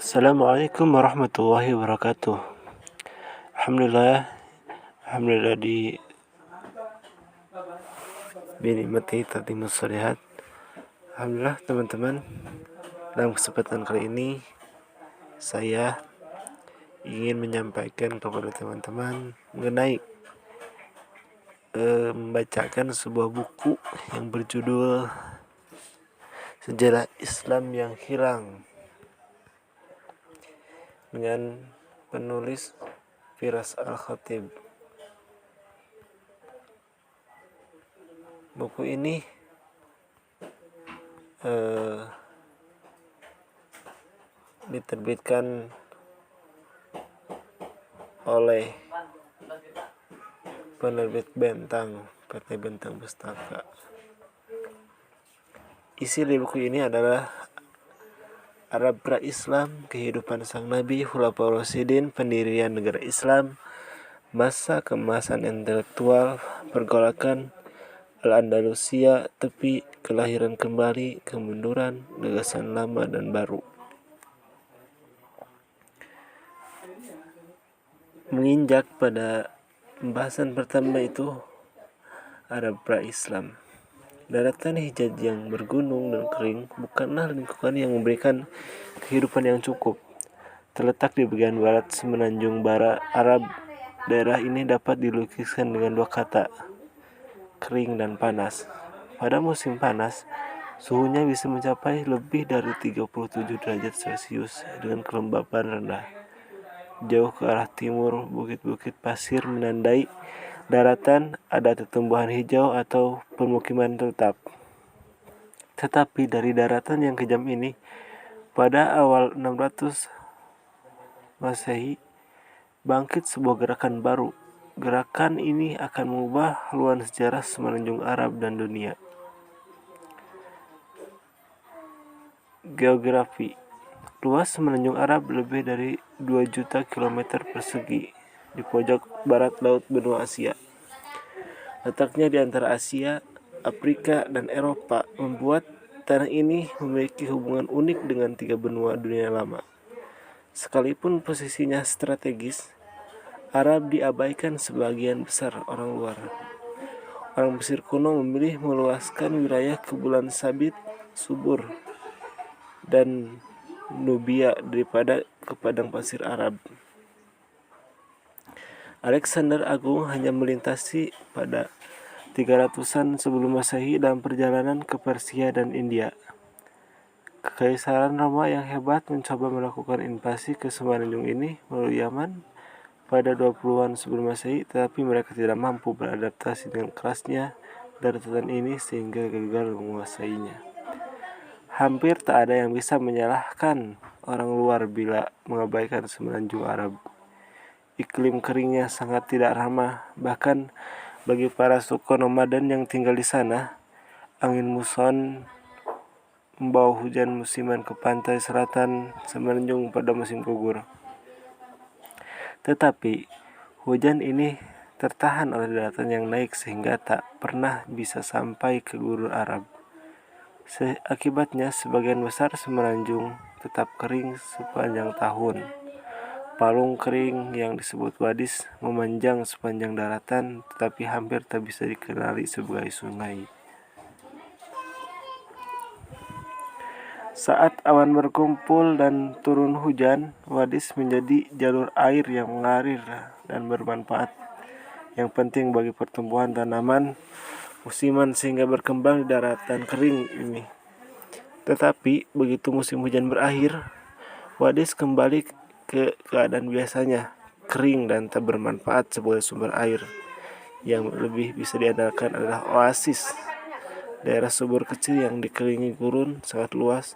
Assalamualaikum warahmatullahi wabarakatuh. Alhamdulillah di binikmati tatimus sholihat. Alhamdulillah teman-teman, dalam kesempatan kali ini saya ingin menyampaikan kepada teman-teman mengenai membacakan sebuah buku yang berjudul Sejarah Islam yang Hilang dengan penulis Firas Al-Khatib. Buku ini diterbitkan oleh penerbit Bentang, PT Bentang Pustaka. Isi dari buku ini adalah Arab pra-Islam, kehidupan sang Nabi, Khulafaur Rasyidin, pendirian negara Islam, masa keemasan intelektual, pergolakan Al-Andalusia, tepi, kelahiran kembali, kemunduran, gagasan lama dan baru. Menginjak pada pembahasan pertama itu Arab pra-Islam. Daratan Hijaz yang bergunung dan kering bukanlah lingkungan yang memberikan kehidupan yang cukup. Terletak di bagian barat semenanjung bara Arab, daerah ini dapat dilukiskan dengan dua kata, kering dan panas. Pada musim panas, suhunya bisa mencapai lebih dari 37 derajat Celcius dengan kelembapan rendah. Jauh ke arah timur, bukit-bukit pasir menandai daratan, ada tumbuhan hijau atau permukiman tetap. Tetapi dari daratan yang kejam ini, pada awal 600 Masehi, bangkit sebuah gerakan baru. Gerakan ini akan mengubah haluan sejarah semenanjung Arab dan dunia. Geografi. Luas semenanjung Arab lebih dari 2 juta kilometer persegi di pojok barat laut benua Asia. Letaknya di antara Asia, Afrika, dan Eropa membuat tanah ini memiliki hubungan unik dengan 3 benua dunia lama. Sekalipun posisinya strategis, Arab diabaikan sebagian besar orang luar. Orang Mesir kuno memilih meluaskan wilayah ke Bulan Sabit, Subur, dan Nubia daripada ke padang pasir Arab. Alexander Agung hanya melintasi pada 300-an sebelum Masehi dalam perjalanan ke Persia dan India. Kekaisaran Roma yang hebat mencoba melakukan invasi ke semenanjung ini melalui Yaman pada 20-an sebelum Masehi, tetapi mereka tidak mampu beradaptasi dengan kerasnya daratan ini sehingga gagal menguasainya. Hampir tak ada yang bisa menyalahkan orang luar bila mengabaikan semenanjung Arab. Iklim keringnya sangat tidak ramah, bahkan bagi para suku nomaden yang tinggal di sana. Angin muson membawa hujan musiman ke pantai selatan semenanjung pada musim gugur. Tetapi hujan ini tertahan oleh daratan yang naik sehingga tak pernah bisa sampai ke gurun Arab. Akibatnya sebagian besar semenanjung tetap kering sepanjang tahun. Palung kering yang disebut wadis memanjang sepanjang daratan, tetapi hampir tak bisa dikenali sebagai sungai. Saat awan berkumpul dan turun hujan, wadis menjadi jalur air yang mengalir dan bermanfaat, yang penting bagi pertumbuhan tanaman musiman sehingga berkembang di daratan kering ini. Tetapi begitu musim hujan berakhir, wadis kembali ke keadaan biasanya, kering dan tak bermanfaat sebagai sumber air. Yang lebih bisa diandalkan adalah oasis, daerah subur kecil yang dikelilingi gurun sangat luas.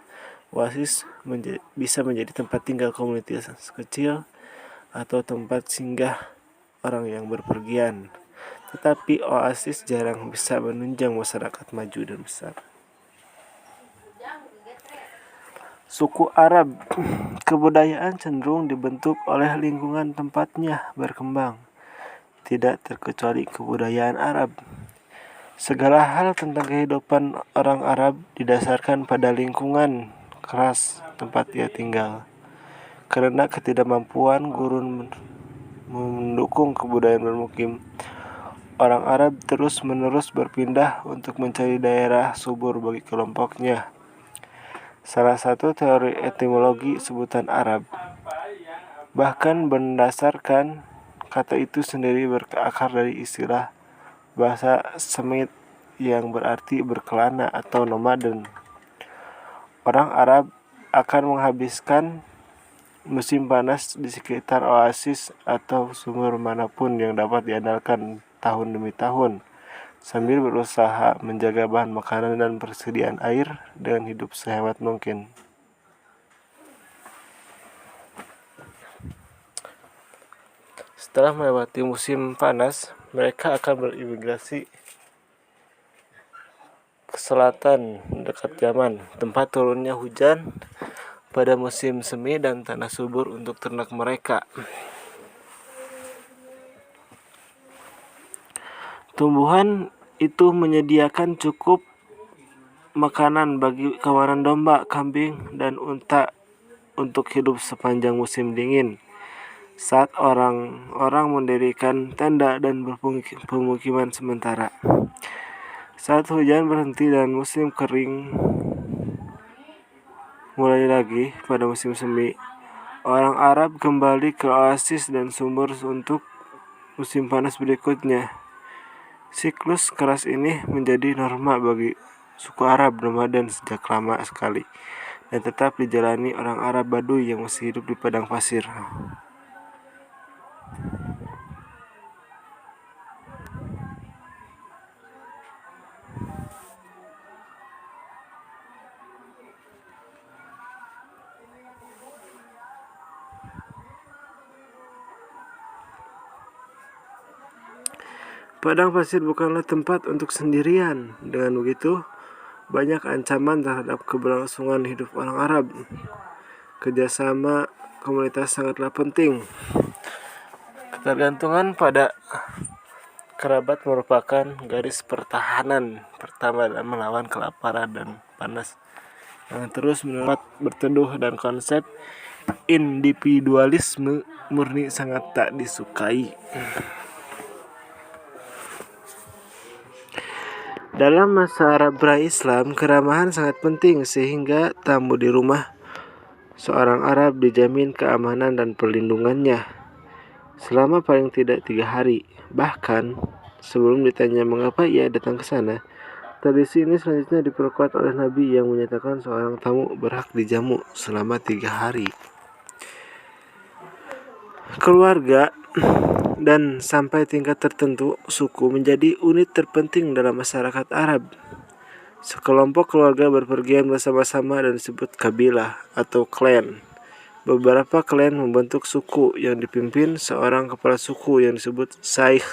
Oasis bisa menjadi tempat tinggal komunitas kecil atau tempat singgah orang yang berpergian. Tetapi oasis jarang bisa menunjang masyarakat maju dan besar. Suku Arab, kebudayaan cenderung dibentuk oleh lingkungan tempatnya berkembang, tidak terkecuali kebudayaan Arab. Segala hal tentang kehidupan orang Arab didasarkan pada lingkungan keras tempat ia tinggal. Karena ketidakmampuan gurun mendukung kebudayaan bermukim, orang Arab terus-menerus berpindah untuk mencari daerah subur bagi kelompoknya. Salah satu teori etimologi sebutan Arab bahkan berdasarkan kata itu sendiri berakar dari istilah bahasa Semit yang berarti berkelana atau nomaden. Orang Arab akan menghabiskan musim panas di sekitar oasis atau sumber manapun yang dapat diandalkan tahun demi tahun, sambil berusaha menjaga bahan makanan dan persediaan air dengan hidup sehemat mungkin. Setelah melewati musim panas, mereka akan berimigrasi ke selatan dekat Yaman, tempat turunnya hujan pada musim semi dan tanah subur untuk ternak mereka. Tumbuhan itu menyediakan cukup makanan bagi kawanan domba, kambing, dan unta untuk hidup sepanjang musim dingin. Saat orang-orang mendirikan tenda dan pemukiman sementara. Saat hujan berhenti dan musim kering mulai lagi pada musim semi, orang Arab kembali ke oasis dan sumber untuk musim panas berikutnya. Siklus keras ini menjadi norma bagi suku Arab nomaden sejak lama sekali, dan tetap dijalani orang Arab Baduy yang masih hidup di padang pasir. Padang pasir bukanlah tempat untuk sendirian. Dengan begitu, banyak ancaman terhadap keberlangsungan hidup orang Arab. Kerjasama komunitas sangatlah penting. Ketergantungan pada kerabat merupakan garis pertahanan pertama dalam melawan kelaparan dan panas yang terus berteduh, dan konsep individualisme murni sangat tak disukai. Dalam masa Arab pra-Islam, keramahan sangat penting sehingga tamu di rumah seorang Arab dijamin keamanan dan perlindungannya selama paling tidak 3 hari. Bahkan, sebelum ditanya mengapa ia datang ke sana, tradisi ini selanjutnya diperkuat oleh Nabi yang menyatakan seorang tamu berhak dijamu selama 3 hari. Keluarga dan sampai tingkat tertentu suku menjadi unit terpenting dalam masyarakat Arab. Sekelompok keluarga berpergian bersama-sama dan disebut kabilah atau klan. Beberapa klan membentuk suku yang dipimpin seorang kepala suku yang disebut Saikh.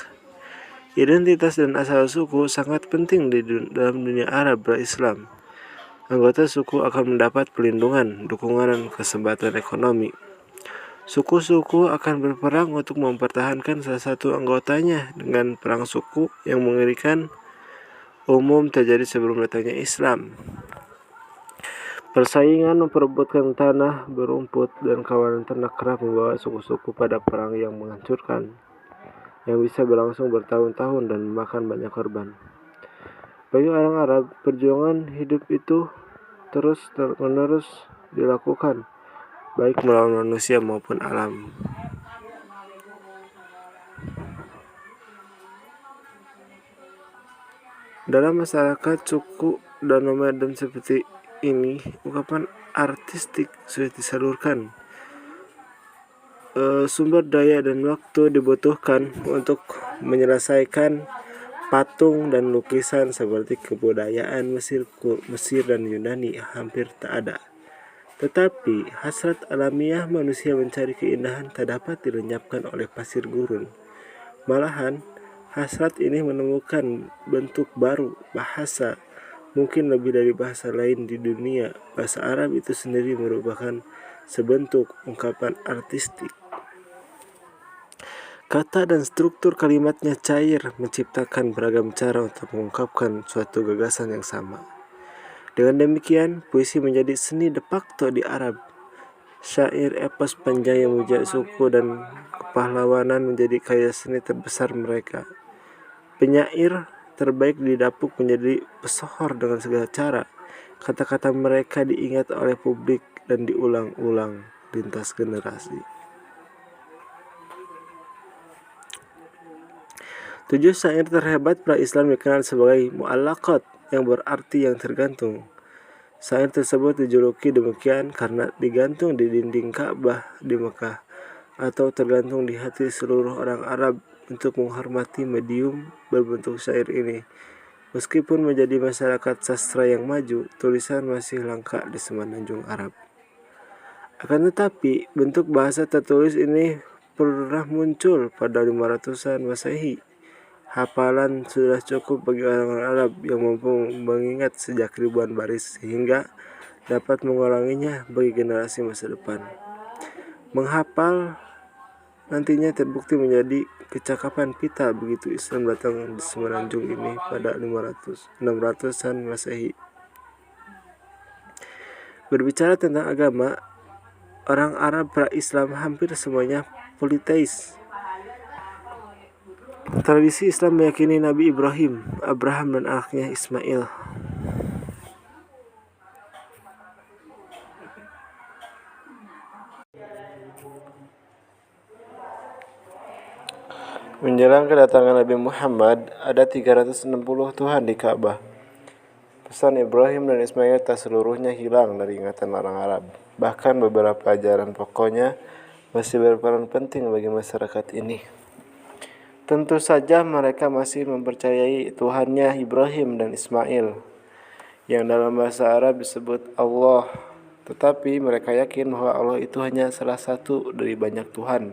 Identitas dan asal suku sangat penting dalam dunia Arab pra-Islam. Anggota suku akan mendapat perlindungan, dukungan, dan kesempatan ekonomi. Suku-suku akan berperang untuk mempertahankan salah satu anggotanya dengan perang suku yang mengerikan umum terjadi sebelum datangnya Islam. Persaingan memperebutkan tanah, berumput, dan kawanan ternak kerap membawa suku-suku pada perang yang menghancurkan, yang bisa berlangsung bertahun-tahun dan memakan banyak korban. Bagi orang Arab, perjuangan hidup itu terus-menerus dilakukan, baik melawan manusia maupun alam. Dalam masyarakat suku dan nomaden seperti ini, ungkapan artistik sudah disalurkan. Sumber daya dan waktu dibutuhkan untuk menyelesaikan patung dan lukisan seperti kebudayaan Mesir dan Yunani hampir tak ada. Tetapi hasrat alamiah manusia mencari keindahan tak dapat dilenyapkan oleh pasir gurun. Malahan, hasrat ini menemukan bentuk baru, bahasa. Mungkin lebih dari bahasa lain di dunia, bahasa Arab itu sendiri merupakan sebentuk ungkapan artistik. Kata dan struktur kalimatnya cair, menciptakan beragam cara untuk mengungkapkan suatu gagasan yang sama. Dengan demikian, puisi menjadi seni de facto di Arab. Syair epos panjang yang memuja suku dan kepahlawanan menjadi karya seni terbesar mereka. Penyair terbaik didapuk menjadi pesohor dengan segala cara. Kata-kata mereka diingat oleh publik dan diulang-ulang lintas generasi. 7 syair terhebat pra-Islam dikenal sebagai mu'allaqat yang berarti yang tergantung. Syair tersebut dijuluki demikian karena digantung di dinding Ka'bah di Mekah atau tergantung di hati seluruh orang Arab untuk menghormati medium berbentuk syair ini. Meskipun menjadi masyarakat sastra yang maju, tulisan masih langka di semenanjung Arab. Akan tetapi, bentuk bahasa tertulis ini pernah muncul pada 500-an Masehi. Hafalan sudah cukup bagi orang Arab yang mampu mengingat sejak ribuan baris sehingga dapat mengulanginya bagi generasi masa depan. Menghafal nantinya terbukti menjadi kecakapan pita begitu Islam datang di semenanjung ini pada 600-an Masehi. Berbicara tentang agama, orang Arab pra-Islam hampir semuanya politeis. Tradisi Islam meyakini Nabi Ibrahim, Abraham dan anaknya Ismail. Menjelang kedatangan Nabi Muhammad, ada 360 Tuhan di Ka'bah. Pesan Ibrahim dan Ismail tak seluruhnya hilang dari ingatan orang Arab. Bahkan beberapa ajaran pokoknya masih berperan penting bagi masyarakat ini. Tentu saja mereka masih mempercayai Tuhannya Ibrahim dan Ismail, yang dalam bahasa Arab disebut Allah. Tetapi mereka yakin bahwa Allah itu hanya salah satu dari banyak Tuhan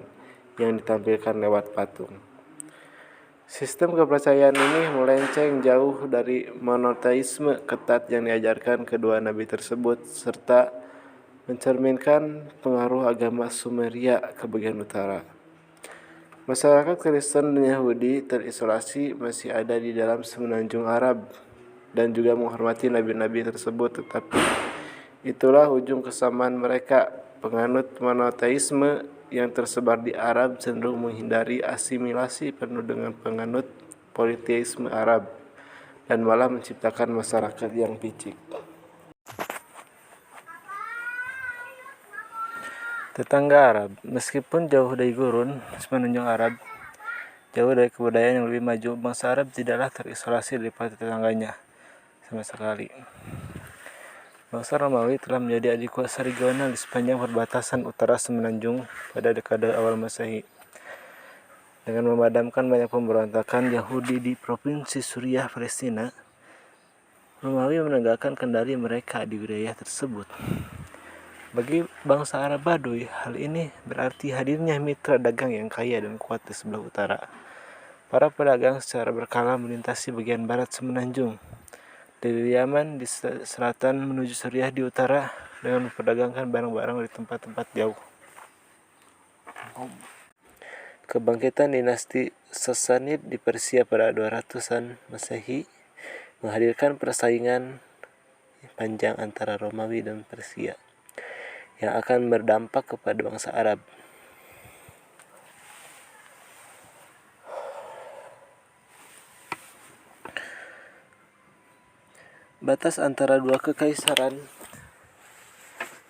yang ditampilkan lewat patung. Sistem kepercayaan ini melenceng jauh dari monoteisme ketat yang diajarkan kedua nabi tersebut, serta mencerminkan pengaruh agama Sumeria ke bagian utara. Masyarakat Kristen dan Yahudi terisolasi masih ada di dalam semenanjung Arab dan juga menghormati nabi-nabi tersebut, tetapi itulah ujung kesamaan mereka. Penganut monoteisme yang tersebar di Arab cenderung menghindari asimilasi penuh dengan penganut politeisme Arab dan malah menciptakan masyarakat yang picik. Tetangga Arab, meskipun jauh dari gurun semenanjung Arab, jauh dari kebudayaan yang lebih maju, bangsa Arab tidaklah terisolasi dari tetangganya sama sekali. Bangsa Romawi telah menjadi adik kuasa regional di sepanjang perbatasan utara semenanjung pada dekade awal Masehi. Dengan memadamkan banyak pemberontakan Yahudi di provinsi Suriah, Palestina, Romawi menegakkan kendali mereka di wilayah tersebut. Bagi bangsa Arab Baduy, hal ini berarti hadirnya mitra dagang yang kaya dan kuat di sebelah utara. Para pedagang secara berkala melintasi bagian barat semenanjung, dari Yaman di selatan menuju Suriah di utara, dengan memperdagangkan barang-barang di tempat-tempat jauh. Kebangkitan dinasti Sassanid di Persia pada 200-an Masehi menghadirkan persaingan panjang antara Romawi dan Persia yang akan berdampak kepada bangsa Arab. Batas antara dua kekaisaran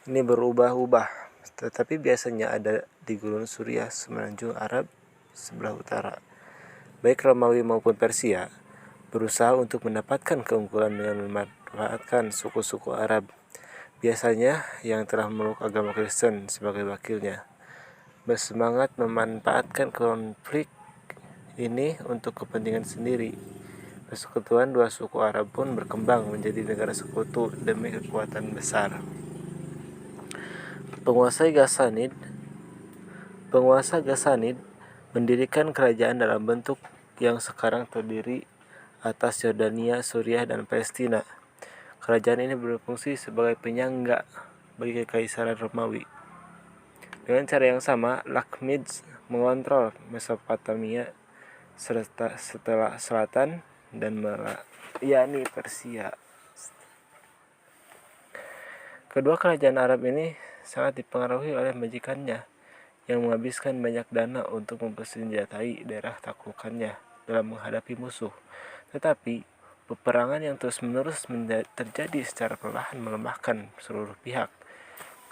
ini berubah-ubah, tetapi biasanya ada di gurun Suriah semenanjung Arab sebelah utara. Baik Romawi maupun Persia berusaha untuk mendapatkan keunggulan dengan memanfaatkan suku-suku Arab, biasanya yang telah memeluk agama Kristen sebagai wakilnya, bersemangat memanfaatkan konflik ini untuk kepentingan sendiri. Persekutuan dua suku Arab pun berkembang menjadi negara sekutu demi kekuatan besar. Penguasa Ghassanid mendirikan kerajaan dalam bentuk yang sekarang terdiri atas Yordania, Suriah, dan Palestina. Kerajaan ini berfungsi sebagai penyangga bagi Kekaisaran Romawi. Dengan cara yang sama, Lakhmids mengontrol Mesopotamia setelah selatan dan melayani Persia. Kedua kerajaan Arab ini sangat dipengaruhi oleh majikannya yang menghabiskan banyak dana untuk mempersenjatai daerah taklukannya dalam menghadapi musuh. Tetapi, peperangan yang terus-menerus terjadi secara perlahan melemahkan seluruh pihak.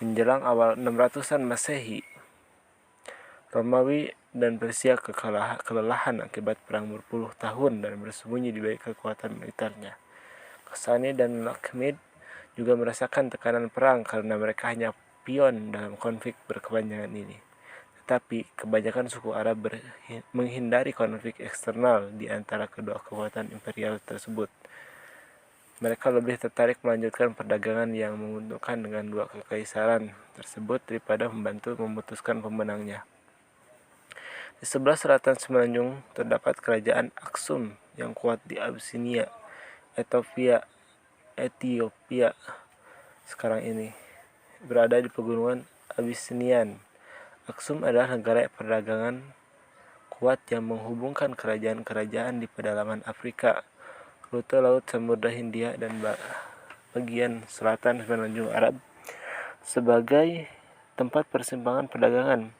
Menjelang awal 600-an Masehi, Romawi dan Persia kelelahan akibat perang berpuluh tahun dan bersembunyi di balik kekuatan militernya. Kasani dan Lakhmid juga merasakan tekanan perang karena mereka hanya pion dalam konflik berkepanjangan ini. Tetapi kebanyakan suku Arab menghindari konflik eksternal di antara kedua kekuatan imperial tersebut. Mereka lebih tertarik melanjutkan perdagangan yang menguntungkan dengan dua kekaisaran tersebut daripada membantu memutuskan pemenangnya. Di sebelah selatan semenanjung terdapat kerajaan Aksum yang kuat di Abyssinia, Ethiopia sekarang ini, berada di pegunungan Abyssinian. Aksum adalah negara perdagangan kuat yang menghubungkan kerajaan-kerajaan di pedalaman Afrika, rute Laut Samudra Hindia, dan bagian selatan semenanjung Arab sebagai tempat persimpangan perdagangan.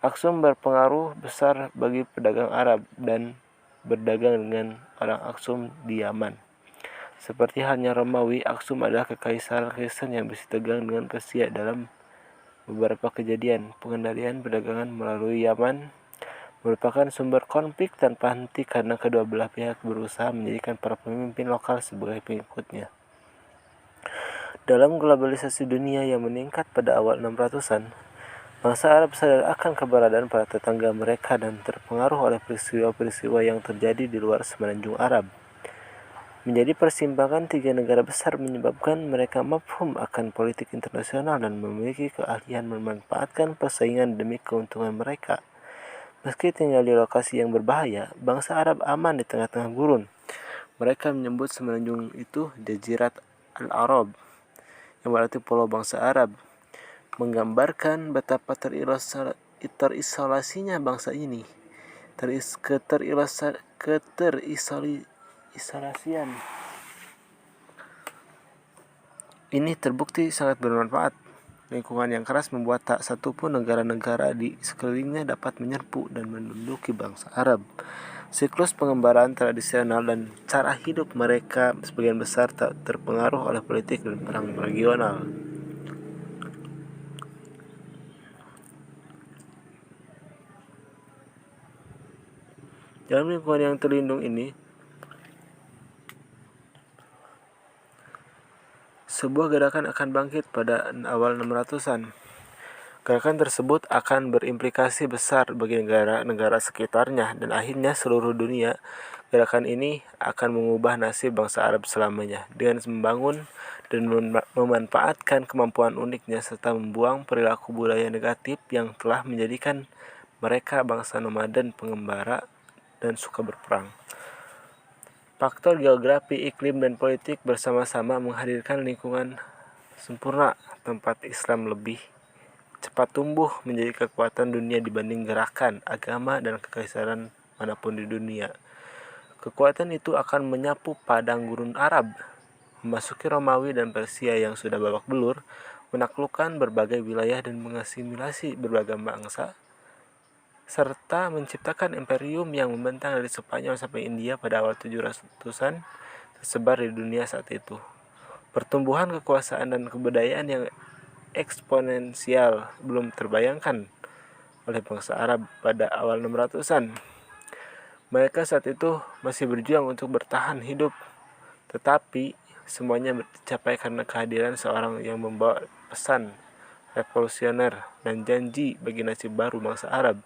Aksum berpengaruh besar bagi pedagang Arab dan berdagang dengan orang Aksum di Yaman. Seperti halnya Romawi, Aksum adalah kekaisaran Kristen yang bersih tegang dengan Persia dalam beberapa kejadian. Pengendalian perdagangan melalui Yaman merupakan sumber konflik tanpa henti karena kedua belah pihak berusaha menjadikan para pemimpin lokal sebagai pengikutnya. Dalam globalisasi dunia yang meningkat pada awal 600-an, bangsa Arab sadar akan keberadaan para tetangga mereka dan terpengaruh oleh peristiwa-peristiwa yang terjadi di luar semenanjung Arab. Menjadi persimpangan tiga negara besar menyebabkan mereka mafhum akan politik internasional dan memiliki keahlian memanfaatkan persaingan demi keuntungan mereka. Meski tinggal di lokasi yang berbahaya, bangsa Arab aman di tengah-tengah gurun. Mereka menyebut semenanjung itu Jazirat al-Arab, yang berarti pulau bangsa Arab, menggambarkan betapa terisolasinya bangsa ini. Isolasian ini terbukti sangat bermanfaat. Lingkungan yang keras membuat tak satu pun negara-negara di sekelilingnya dapat menyerbu dan menduduki bangsa Arab. Siklus pengembaraan tradisional dan cara hidup mereka sebagian besar tak terpengaruh oleh politik dan perang regional. Dalam lingkungan yang terlindung ini, sebuah gerakan akan bangkit pada awal 600-an. Gerakan tersebut akan berimplikasi besar bagi negara-negara sekitarnya dan akhirnya seluruh dunia. Gerakan ini akan mengubah nasib bangsa Arab selamanya dengan membangun dan memanfaatkan kemampuan uniknya serta membuang perilaku budaya negatif yang telah menjadikan mereka bangsa nomaden, pengembara, dan suka berperang. Faktor geografi, iklim, dan politik bersama-sama menghadirkan lingkungan sempurna tempat Islam lebih cepat tumbuh menjadi kekuatan dunia dibanding gerakan, agama, dan kekaisaran manapun di dunia. Kekuatan itu akan menyapu padang gurun Arab, memasuki Romawi dan Persia yang sudah babak belur, menaklukkan berbagai wilayah dan mengasimilasi berbagai bangsa, serta menciptakan imperium yang membentang dari Spanyol sampai India pada awal 700-an tersebar di dunia saat itu. Pertumbuhan kekuasaan dan kebudayaan yang eksponensial belum terbayangkan oleh bangsa Arab pada awal 600-an. Mereka saat itu masih berjuang untuk bertahan hidup, tetapi semuanya tercapai karena kehadiran seorang yang membawa pesan revolusioner dan janji bagi nasib baru bangsa Arab.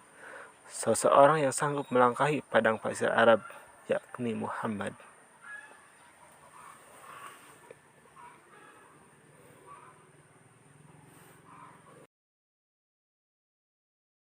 Seseorang yang sanggup melangkahi padang pasir Arab, yakni Muhammad.